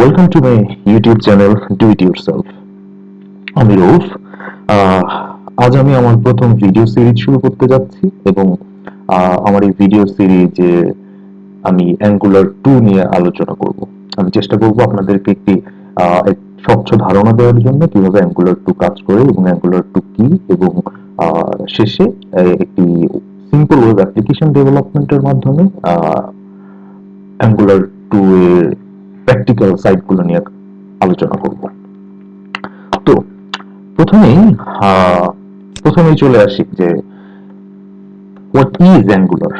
Welcome to my YouTube channel Do It Yourself. আমি রউফ। আহ, আজ আমি আমার প্রথম ভিডিও সিরিজ শুরু করতে যাচ্ছি এবং আমার এই ভিডিও সিরিজে আমি অ্যাঙ্গুলার 2 নিয়ে আলোচনা করব। আমি চেষ্টা করব আপনাদেরকে একটি এক স্বচ্ছ ধারণা দেওয়ার জন্য কিভাবে অ্যাঙ্গুলার 2 কাজ করে এবং অ্যাঙ্গুলার 2 কি, এবং শেষে একটি সিম্পল ওয়েব অ্যাপ্লিকেশন ডেভেলপমেন্টের মাধ্যমে অ্যাঙ্গুলার 2 এর প্র্যাকটিক্যাল সাইটগুলো নিয়ে আলোচনা করব। তো প্রথমেই প্রথমেই চলে আসি যে হোয়াট ইজ অ্যাঙ্গুলার।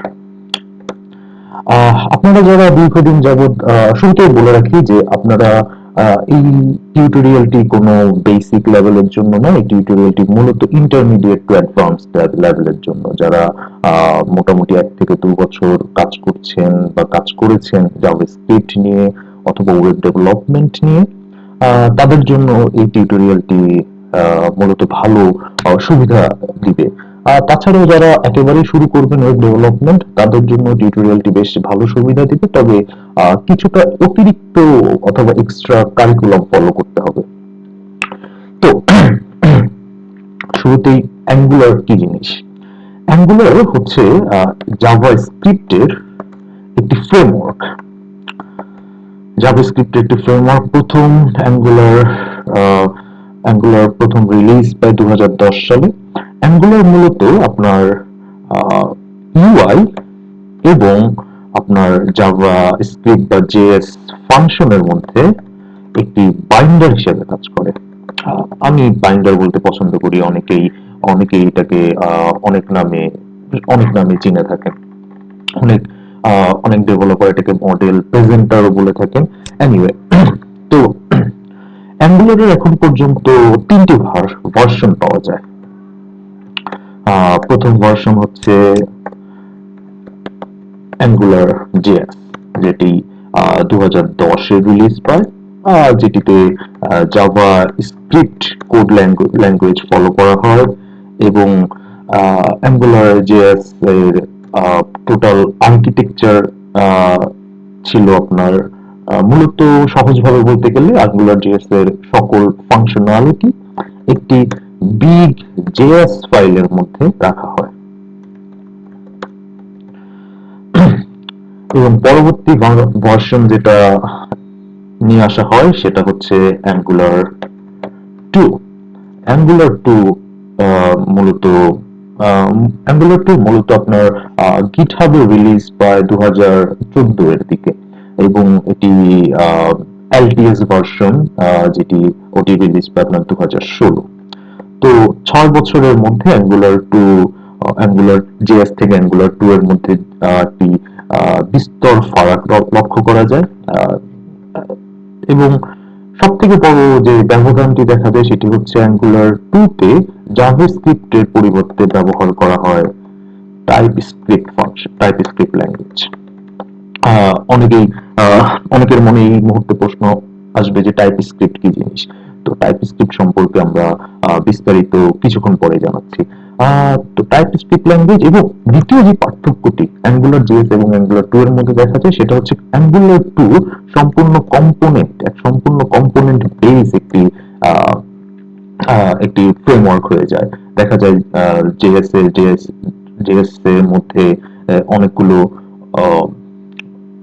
আপনারা যারা দীর্ঘদিন যাবৎ, শুরুতেই বলে রাখি যে আপনারা এই টিউটোরিয়ালটি কোনো বেসিক লেভেলের জন্য নয়। এই টিউটোরিয়ালটি মূলত ইন্টারমিডিয়েট টু অ্যাডভান্স লেভেলের জন্য, যারা মোটামুটি 1 থেকে 2 বছর কাজ করছেন বা কাজ করেছেন জাভাস্ক্রিপ্ট নিয়ে অথবা ওয়েব ডেভেলপমেন্ট নিয়ে, তাদের জন্য এই টিউটোরিয়ালটি মূলত ভালো সুবিধা দিবে। তাছাড়াও যারা একেবারেই শুরু করবেন ওয়েব ডেভেলপমেন্ট, তাদের জন্য টিউটোরিয়ালটি বেশ ভালো সুবিধা দিবে, তবে কিছুটা অতিরিক্ত অথবা এক্সট্রা কারিকুলাম ফলো করতে হবে। তো শুরুতেই অ্যাঙ্গুলার কি জিনিস? অ্যাঙ্গুলার হচ্ছে জাভাস্ক্রিপ্টের একটি ফ্রেমওয়ার্ক। জাভাস্ক্রিপ্টের একটি ফ্রেমওয়ার্ক। প্রথম অ্যাঙ্গুলার প্রথম রিলিজ পায় 2010 সালে। অ্যাঙ্গুলার মূলত আপনার ইউআই এবং আপনার জাভা স্ক্রিপ্ট বা জেএস ফাংশনের মধ্যে একটি বাইন্ডার হিসেবে কাজ করে। আমি বাইন্ডার বলতে পছন্দ করি। অনেকেই এটাকে অনেক নামে চিনে থাকেন। অনেক অনেক ডেভেলপার এটাকে মডেল প্রেজেন্টারও বলে থাকেন। এনিওয়ে, তো অ্যাঙ্গুলারের এখন পর্যন্ত 3টি ভার্সন পাওয়া যায়। প্রথম ভার্সন হচ্ছে অ্যাঙ্গুলার জেএস, যেটি 2010-এ রিলিজ পায়, যেটিতে Java script code language follow করা হয় এবং অ্যাঙ্গুলার জেএস এর টোটাল আর্কিটেকচার ছিল আপনার মূলত, সহজভাবে বলতে গেলে অ্যাঙ্গুলার জেএস এর সকল ফাংশনালিটি একটি বিগ জেএস ফাইলের মধ্যে রাখা হয়। এবং পরবর্তী ভার্সন যেটা নিয়ে আসা হয় সেটা হচ্ছে অ্যাঙ্গুলার 2। অ্যাঙ্গুলার 2 মূলত অ্যাঙ্গুলার 2 মূলত আপনার গিটহাবে রিলিজ পায় 2014 এর দিকে, এবং এটি এলটিএস ভার্সন, যেটি ওটি রিলিজ পায় আপনার 2016। তো 6 বছরের মধ্যে অ্যাঙ্গুলার জেএস থেকে অ্যাঙ্গুলার 2 এর মধ্যে একটি বিস্তর ফারাক লক্ষ্য করা যায়। এবং সব থেকে বড় যে ব্যবধানটি দেখা যায় সেটি হচ্ছে অ্যাঙ্গুলার 2 তে জাভাস্ক্রিপ্টের পরিবর্তে ব্যবহার করা হয় টাইপস্ক্রিপ্ট ল্যাঙ্গুয়েজ। অনেকেই অনেকের মনে এই মুহূর্তে প্রশ্ন আসবে যে টাইপস্ক্রিপ্ট কি জিনিস। তো টাইপস্ক্রিপ্ট সম্পর্কে আমরা বিস্তারিত কিছুক্ষণ পরে জানাচ্ছি। তো টাইপস্ক্রিপ্ট ল্যাঙ্গুয়েজ এবং দ্বিতীয় যে পার্থক্যটি অ্যাঙ্গুলার জেএস এবং অ্যাঙ্গুলার 2 এর মধ্যে দেখা যায় সেটা হচ্ছে অ্যাঙ্গুলার 2 সম্পূর্ণ কম্পোনেন্ট বেস একটি ফ্রেমওয়ার্ক হয়ে যায়। দেখা যায় জেএস এর মধ্যে অনেকগুলো আহ,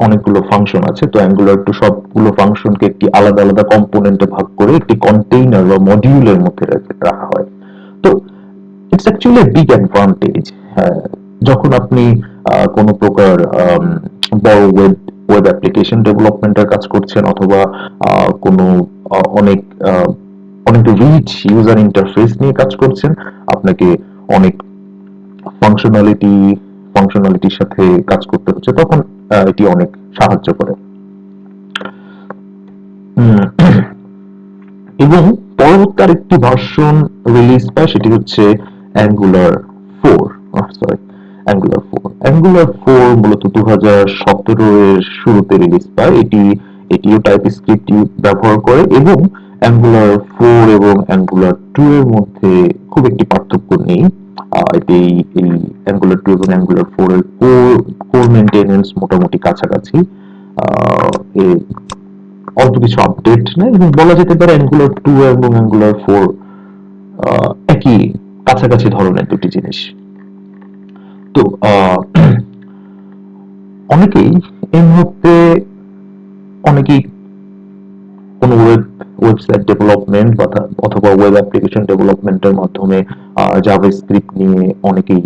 অনেকগুলো ফাংশন আছে। তো অ্যাঙ্গুলার 2 সবগুলো ফাংশনকে একটি আলাদা আলাদা কম্পোনেন্টে ভাগ করে একটি কন্টেইনার বা মডিউলের মধ্যে রাখা হয়। তো ইটস অ্যাকচুয়ালি বিগ অ্যাডভান্টেজ যখন আপনি কোনো প্রকার বড় ওয়েব অ্যাপ্লিকেশন ডেভেলপমেন্টের কাজ করছেন, অথবা কোনো অনেক অনেক রিচ ইউজার ইন্টারফেস নিয়ে কাজ করছেন। আপনাকে অনেক ফাংশনালিটি ফাংশনালিটির সাথে কাজ করতে হচ্ছে, তখন এটি অনেক সাহায্য করে। এবং পরবর্তী আরেকটি ভার্সন রিলিজ পায়, সেটি হচ্ছে অ্যাঙ্গুলার 4। অ্যাঙ্গুলার 4 মূলত 2017 এর শুরুতে রিলিজ পায়। এটিও টাইপস্ক্রিপ্ট ব্যবহার করে, এবং অ্যাঙ্গুলার 4 এবং অ্যাঙ্গুলার 2 এর মধ্যে খুব একটি পার্থক্য নেই। এটি এই অ্যাঙ্গুলার 2 এবং অ্যাঙ্গুলার 4 এর কোর মেইনটেনেন্স মোটামুটি কাছাকাছি। অল্প কিছু আপডেট নেয় এবং বলা যেতে পারে অ্যাঙ্গুলার 2 এবং অ্যাঙ্গুলার 4 একই কাছাকাছি ধরনের দুটি জিনিস। তো অনেকেই এই মুহূর্তে অনেকেই কোন ওয়েবসাইট ডেভেলপমেন্ট অথবা ওয়েব অ্যাপ্লিকেশন ডেভেলপমেন্টের মাধ্যমে জাভাস্ক্রিপ্ট নিয়ে অনেকেই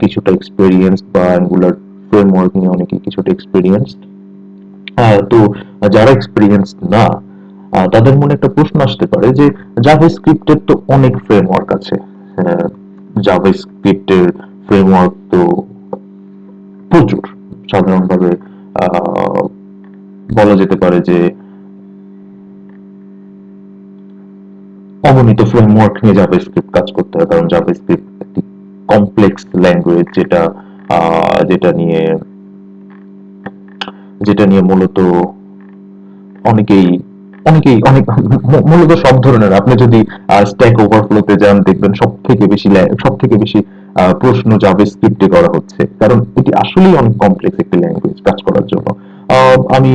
কিছুটা এক্সপেরিয়েন্স বা অ্যাঙ্গুলার ফ্রেমওয়ার্ক নিয়ে অনেকেই কিছুটা এক্সপেরিয়েন্স। তো যারা এক্সপেরিয়েন্স না, তাদের মনে একটা প্রশ্ন আসতে পারে যে জাভাস্ক্রিপ্টের তো অনেক ফ্রেমওয়ার্ক আছে। জাভাস্ক্রিপ্টের ফ্রেমওয়ার্ক তো প্রচুর। সাধারণভাবে আহ, বলা যেতে পারে যে অগণিত ফ্রেমওয়ার্ক নিয়ে জাভাস্ক্রিপ্ট কাজ করতে হয়, কারণ জাভাস্ক্রিপ্ট একটি কমপ্লেক্স ল্যাঙ্গুয়েজ যেটা নিয়ে যেটা নিয়ে মূলত অনেকেই অনেক মূলত সব ধরনের, আপনি যদি স্ট্যাক ওভারফ্লোতে যান দেখবেন সব থেকে বেশি প্রশ্ন জাভাস্ক্রিপ্টে করা হচ্ছে, কারণ এটি আসলেই অনেক কমপ্লেক্স একটি ল্যাঙ্গুয়েজ কাজ করার জন্য। আহ, আমি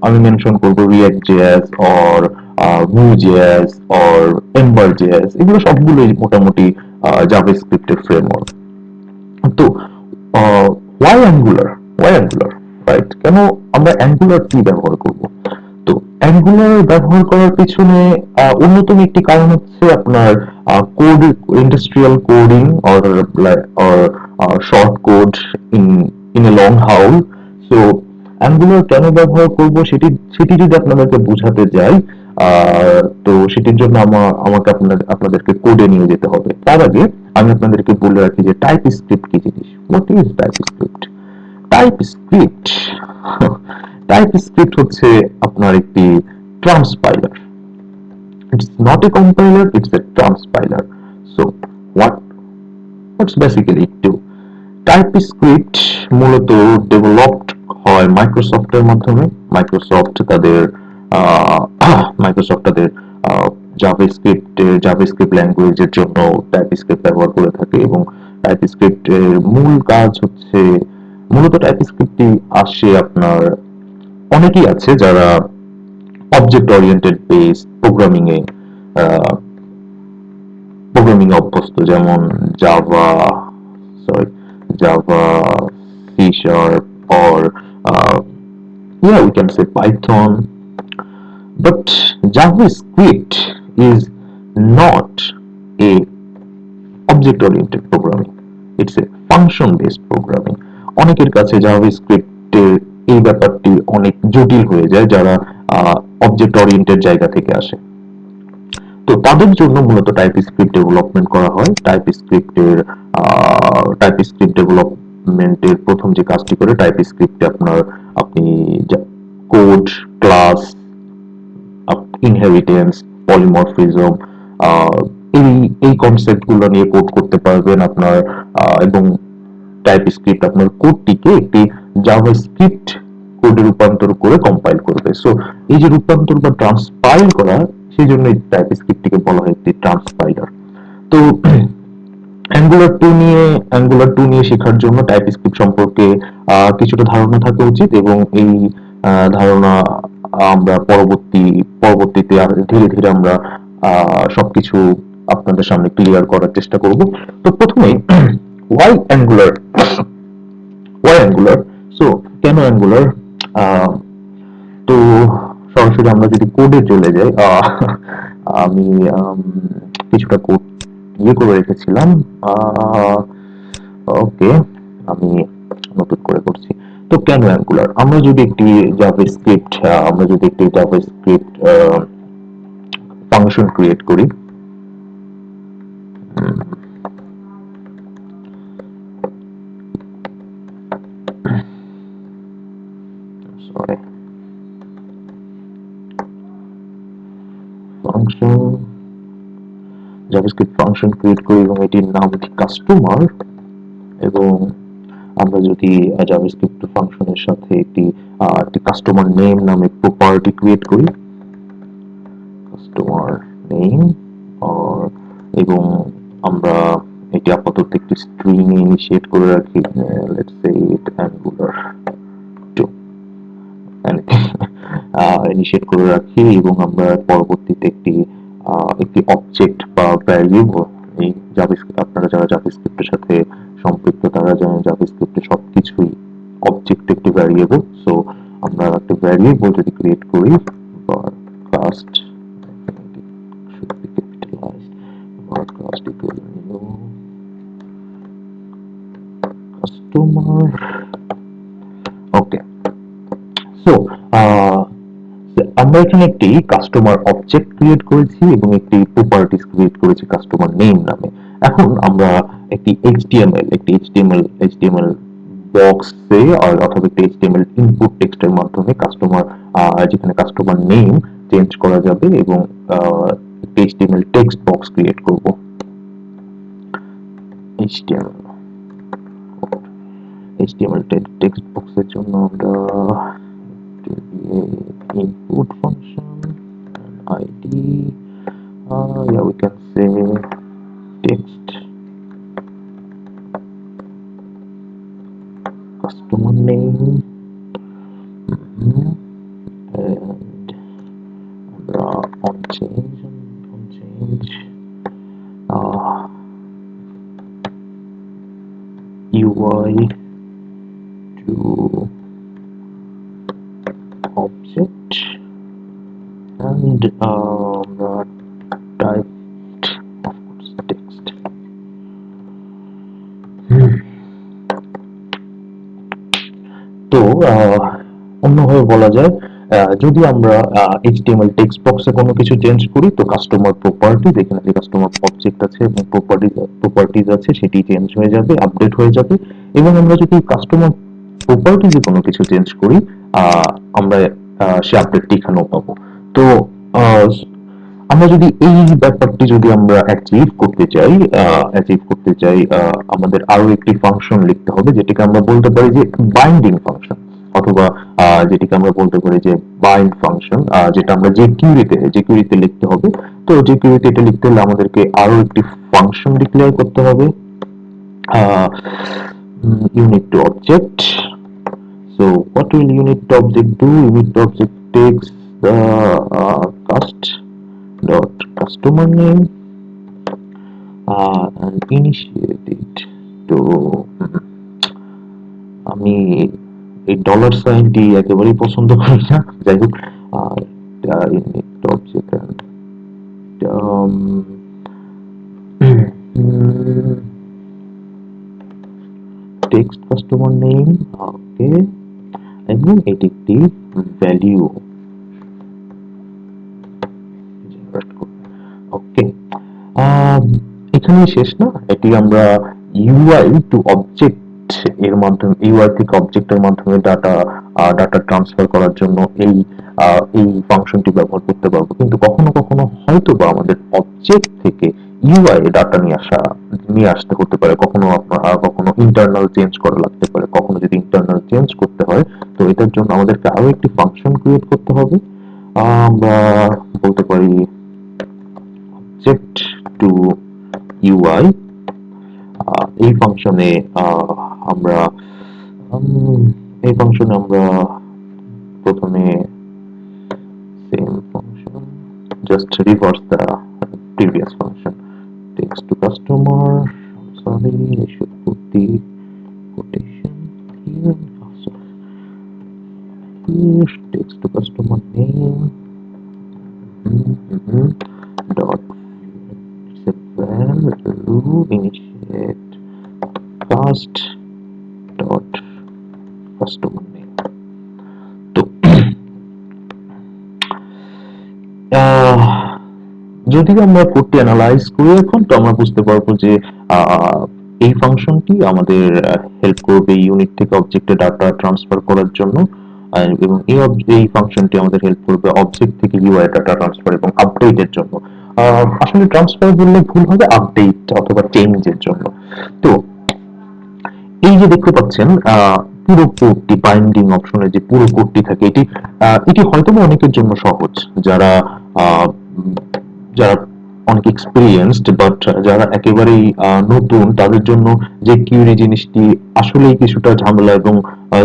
আমি মেনশন করব রিয়াক্ট জেএস অর ভু জেএস অর এম্বার জেএস, এগুলো সবগুলোই মোটামুটি জাভাস্ক্রিপ্টের ফ্রেমওয়ার্ক। তো ওয়াই অ্যাঙ্গুলার, রাইট? কেন আমরা অ্যাঙ্গুলার কি ব্যবহার করব? তো অ্যাঙ্গুলার ব্যবহার করার পিছনে অন্যতম একটি কারণ হচ্ছে আপনার code, industrial coding or short code in in a long haul. So angular কেন ব্যবহার করব সেটি যদি আপনাদেরকে বোঝাতে যাই, তো সেটির জন্য আমাকে আপনাদেরকে কোডে নিয়ে যেতে হবে। তার আগে আমি আপনাদেরকে বলে রাখি যে টাইপ স্ক্রিপ্ট কি জিনিস। What is TypeScript? TypeScript TypeScript হচ্ছে আপনার একটি transpiler. It's not a compiler, it's a transpiler. So what what's basically it do? TypeScript মূলত ডেভেলপড হয় মাইক্রোসফটের মাধ্যমে। মাইক্রোসফট তাদের মাইক্রোসফট তাদের জাভাস্ক্রিপ্ট ল্যাঙ্গুয়েজের জন্য টাইপ স্ক্রিপ্ট ব্যবহার করে থাকে, এবং টাইপ স্ক্রিপ্টের মূল কাজ হচ্ছে, মূলত টাইপ স্ক্রিপ্টটি আসে আপনার, অনেকেই আছে যারা অবজেক্ট ওরিয়েন্টেড বেস প্রোগ্রামিং অভ্যস্ত, যেমন Java, sorry, Java, C sharp, or yeah, we can say Python. But JavaScript is not a object oriented programming, it's a function based programming. অনেকের কাছে জাভাস্ক্রিপ্টের এই ব্যাপারটি অনেক জটিল হয়ে যায় যারা অবজেক্ট ওরিয়েন্টেড জায়গা থেকে আসে। তো তাদের জন্য মূলত টাইপ স্ক্রিপ্ট ডেভেলপমেন্ট করা হয়। টাইপ স্ক্রিপ্ট ডেভেলপমেন্টের প্রথম যে কাজটি করে টাইপ স্ক্রিপ্টে আপনি কোড, ক্লাস, ইনহেরিটেন্স, পলিমরফিজম, এই এই কনসেপ্ট গুলো নিয়ে কোড করতে পারবেন আপনার, এবং টাইপ স্ক্রিপ্ট আপনার কোডটিকে একটি জাভাস্ক্রিপ্ট কোডে রূপান্তর করে কম্পাইল করবে। সো এই যে রূপান্তর বা ট্রান্সপাইল করা, সেই জন্য এই টাইপ স্ক্রিপ্টটিকে বলা হয় একটি ট্রান্সপাইলার। তো অ্যাঙ্গুলার টু নিয়ে শেখার জন্য টাইপ স্ক্রিপ্ট সম্পর্কে কিছুটা ধারণা থাকা উচিত, এবং এই ধারণা আমরা পরবর্তীতে ধীরে ধীরে আমরা সবকিছু আপনাদের সামনে ক্লিয়ার করার চেষ্টা করব। তো প্রথমেই why Angular, why Angular so কেন অ্যাঙ্গুলার? তো সরাসরি আমরা যদি কোডে চলে যাই, আমি কিছুটা কোড করে রেখেছিলাম। ওকে, আমি নতুন করে করছি। তো কেন অ্যাঙ্গুলার? আমরা যদি একটি জাভাস্ক্রিপ্ট ফাংশন ক্রিয়েট করি, sorry, function, JavaScript function create করি এবং এটির নাম কাস্টমার, এবং আমরা যদি জাভাস্ক্রিপ্ট ফাংশনের সাথে একটি কাস্টমার নেম নামে প্রপার্টি ক্রিয়েট করি, কাস্টমার নেম, এবং আমরা এটি আপাতত একটি স্ট্রিং এ ইনিশিয়েট করে রাখি, let's say it angular 2, initiate করে রাখি এবং আমরা পরবর্তীতে একটি অবজেক্ট বা ভ্যারিয়েবল, এই জাভাস্ক্রিপ্ট, আপনারা যারা জাভাস্ক্রিপ্টের সাথে সম্পৃক্ত তারা জানেন জাভাস্ক্রিপ্টে সবকিছুই অবজেক্ট একটি ভ্যারিয়েবল। সো আমরা একটা ভ্যারিয়েবল যদি ক্রিয়েট করি, broadcast should be capitalized, broadcast equal new customer. Okay, so আমরা এখানে একটি কাস্টমার অবজেক্ট ক্রিয়েট করেছি এবং একটি প্রপার্টিজ ক্রিয়েট করেছি কাস্টমার নেম নামে। এখন আমরা একটি এইচটিএমএল বক্সে অথবা একটি এইচটিএমএল ইনপুট টেক্সটের মাধ্যমে যেখানে কাস্টমার নেম চেঞ্জ করা যাবে এবং একটি এইচটিএমএল টেক্সট বক্স ক্রিয়েট করব। এইচটিএমএল টেক্সট বক্সের জন্য আমরা input function and id, yeah, we can say text customer name, and on change UI to object and type of course text. তো অন্যভাবে বলা যায়, যদি আমরা এইচটিএমএল টেক্সট বক্সে কোনো কিছু চেঞ্জ করি তো কাস্টমার প্রপার্টিজ, এখানে যে কাস্টমার অবজেক্ট আছে এবং প্রপার্টিজ আছে সেটি চেঞ্জ হয়ে যাবে, আপডেট হয়ে যাবে। এবং আমরা যদি কাস্টমার প্রপার্টিজে কোনো কিছু চেঞ্জ করি আমরা সে আপডেটটি এখানেও পাবো। তো আমরা যদি এই ব্যাপারটি যদি আমরা অ্যাচিভ করতে চাই আমাদের আরো একটি ফাংশন লিখতে হবে, যেটাকে আমরা বলতে পারি যে বাইন্ডিং ফাংশন, অথবা যেটাকে আমরা বলতে পারি যে বাইন্ড ফাংশন, যেটা আমরা jQuery-তে লিখতে হবে। তো jQuery-তে এটা লিখতে হলে আমাদেরকে আরো একটি ফাংশন ডিক্লেয়ার করতে হবে, unit to object. So what will unit to object do? Unit to object takes the customer name and initiate it to আমি এই ডলার সাইনটি একেবারেই পছন্দ করি না, যাই হোক unit to object and text customer name, ওকে, এবং এটি একটি ভ্যালিউ। ওকে, এখানে শেষ না, এটি আমরা ইউআই টু অবজেক্ট এর মাধ্যমে, ইউআই থেকে অবজেক্টের মাধ্যমে ডাটা ট্রান্সফার করার জন্য এই ফাংশনটি ব্যবহার করতে পারবো। কিন্তু কখনো কখনো হয়তো বা আমাদের অবজেক্ট থেকে ইউআই ডাটা নিয়ে আসতে হতে পারে, কখনো ইন্টারনাল চেঞ্জ করা লাগতে পারে। কখনো যদি ইন্টারনাল চেঞ্জ করতে হয় তো এটার জন্য আমাদেরকে আরো একটি ফাংশন ক্রিয়েট করতে হবে। আমরা বলতে পারি object to UI। এই ফাংশনে আমরা প্রথমে same function, just reverse the previous function, text to customer, sorry, I should put the quotation here, text to customer name, dot value initiate cast dot customer name। তো যদি আমরা কোডটি analyse করি এখন, তো আমরা বুঝতে পারবো যে এই ফাংশনটি আমাদের হেল্প করবে ইউনিট থেকে অবজেক্টে ডাটা ট্রান্সফার করার জন্য, এবং এই ফাংশনটি আমাদের হেল্প করবে অবজেক্ট থেকে ইউআই ডাটা ট্রান্সফার এবং আপডেটের জন্য। আসলে ট্রান্সফার বললে ভুল হবে, আপডেট অথবা চেঞ্জের জন্য। তো এই যে দেখতে পাচ্ছেন পুরো কোডটি, বাইন্ডিং অপশনে যে পুরো কোডটি থাকে, এটি হয়তো অনেকের জন্য সহজ, যারা অনেক এক্সপিরিয়েন্সড, বাট যারা একেবারেই নতুন তাদের জন্য যে কিউরি জিনিসটি আসলেই কিছুটা ঝামেলা এবং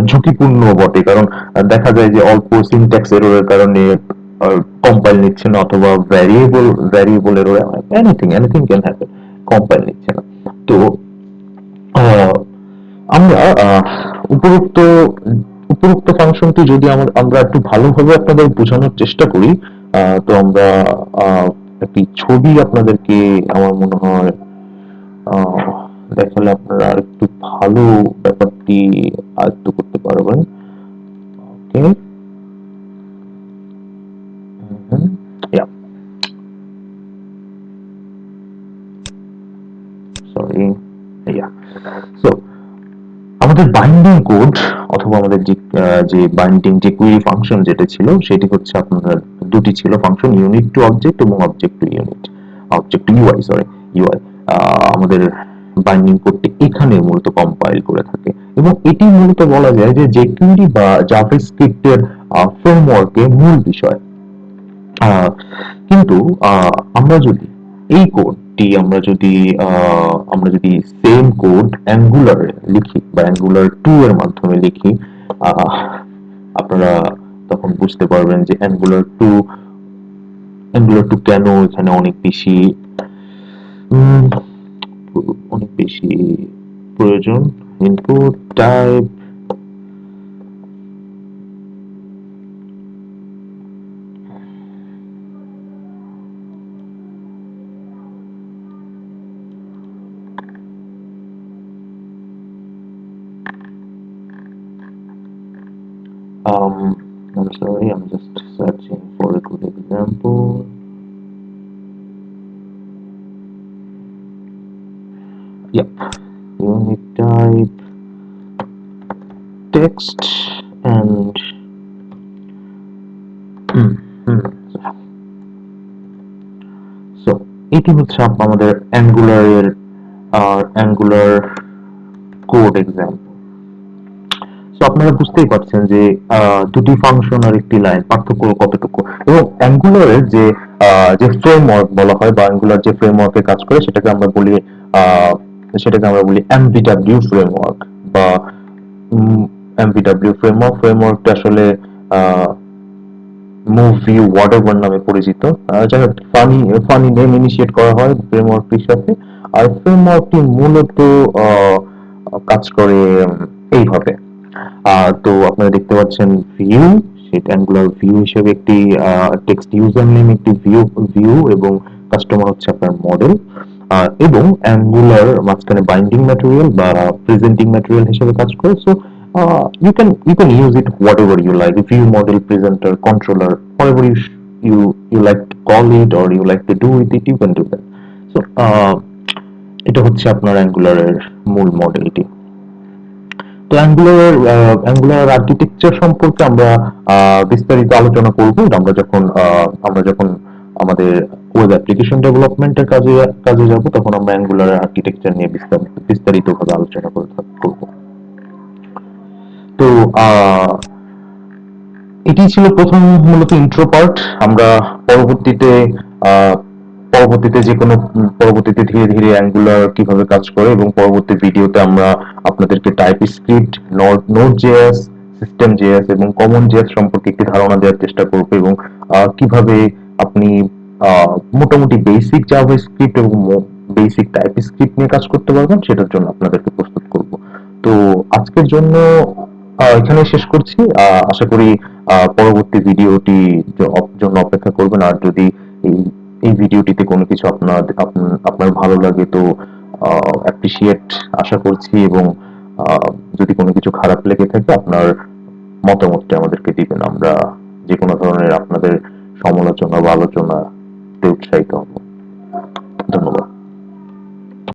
ঝুঁকিপূর্ণ বটে, কারণ দেখা যায় যে অল্প সিনট্যাক্স এররের কারণে কম্পাইল নিচ্ছে না, অথবা variable error, anything anything can happen, compile নিচ্ছে না। তো আহ, আমরা উপরোক্ত উপরোক্ত ফাংশনটি যদি আমরা একটু ভালোভাবে আপনাদের বোঝানোর চেষ্টা করি, তো আমরা আহ, একটি ছবি আপনাদেরকে আমার মনে হয় আহ, দেখালে আপনারা আরেকটু ভালো ব্যাপারটি আয়ত্ত করতে পারবেন। ওকে, ইয়া, সরি, ইয়া। সো আমাদের বাইন্ডিং কোড, অথবা আমাদের যে বাইন্ডিং যে কুইরি ফাংশন যেটা ছিল, সেটি হচ্ছে আপনার দুটি ছিল ফাংশন, ইউনিট টু অবজেক্ট এবং object to unit, object to UI, sorry, UI. আমাদের বাইন্ডিং কোডটি এখানে মূলত কম্পাইল করে থাকে, এবং এটি মূলত বলা যায় যে jQuery বা জাভাস্ক্রিপ্টের ফ্রেমওয়ার্কের মূল বিষয়। আহ, কিন্তু আমরা যদি এই কোডটি আমরা যদি সেম কোড অ্যাঙ্গুলারে লিখি বা অ্যাঙ্গুলার 2 এর মাধ্যমে লিখি, আহ, আপনারা তখন বুঝতে পারবেন যে অ্যাঙ্গুলার টু কেন এখানে উম, অনেক বেশি প্রয়োজন। Input type, I'm sorry, I'm just searching for a good example. Yep, unit type, text, and so এটি হচ্ছে আমাদের অ্যাঙ্গুলার কোড এক্সাম্পল। তো আপনারা বুঝতেই পারছেন যে দুটি ফাংশন আর একটি লাইন পার্থক্য কতটুকু। এবং অ্যাঙ্গুলারের যে ফ্রেমওয়ার্ক বলা হয়, বা অ্যাঙ্গুলার যে ফ্রেমওয়ার্কে কাজ করে, সেটাকে আমরা বলি এমভিডব্লিউ ফ্রেমওয়ার্ক, বা এমভিডব্লিউ ফ্রেমওয়ার্কটা আসলে মুভ ভিউ হোয়াটএভার নামে পরিচিত। যাই হোক, ফানি ফানি নেম ইনিশিয়েট করা হয় ফ্রেমওয়ার্কটির সাথে। আর ফ্রেমওয়ার্কটি মূলত আহ, কাজ করে এইভাবে। তো আপনারা দেখতে পাচ্ছেন ভিউ, সেটা অ্যাঙ্গুলার ভিউ হিসেবে একটি টেক্সট ইউজার নেম, একটি ভিউ এবং কাস্টমার হচ্ছে আপনার মডেল, এবং অ্যাঙ্গুলার মাঝখানে বাইন্ডিং ম্যাটেরিয়াল বা প্রেজেন্টিং ম্যাটেরিয়াল হিসেবে কাজ করে। So you can use it whatever you like, view, model, presenter, controller, whatever you like to call it, or you like to do with it, you can do that. So এটা হচ্ছে আপনার অ্যাঙ্গুলারের মূল মডেলটি। তো angular architecture সম্পর্কে আমরা বিস্তারিত আলোচনা করব আমরা যখন আমাদের ওয়েব অ্যাপ্লিকেশন ডেভেলপমেন্টের কাজে যাব, তখন আমরা অ্যাঙ্গুলার আর্কিটেকচার নিয়ে বিস্তারিতভাবে আলোচনা করব। তো এটি ছিল প্রথম মূলত ইন্ট্রো পার্ট। আমরা পরবর্তীতে আহ, পরবর্তীতে ধীরে ধীরে অ্যাঙ্গুলার কিভাবে কাজ করে, এবং পরবর্তী ভিডিওতে আমরা আপনাদেরকে type script, node JS, system JS এবং কমন জেএস সম্পর্কে একটি ধারণা দেওয়ার চেষ্টা করব, এবং কিভাবে আপনি মোটামুটি বেসিক জাভাস্ক্রিপ্ট এবং বেসিক টাইপ স্ক্রিপ্ট নিয়ে কাজ করতে পারবেন, সেটার জন্য আপনাদেরকে প্রস্তুত করব। তো আজকের জন্য এখানে শেষ করছি। আশা করি পরবর্তী ভিডিওটি জন্য অপেক্ষা করবেন। আর যদি এই এই ভিডিওটিতে কোনো কিছু আপনার ভালো লাগে, তো অ্যাপ্রিসিয়েট আশা করছি, এবং আহ, যদি কোনো কিছু খারাপ লেগে থাকে, আপনার মতামতটা আমাদেরকে দিবেন। আমরা যে কোনো ধরনের আপনাদের সমালোচনা বা আলোচনা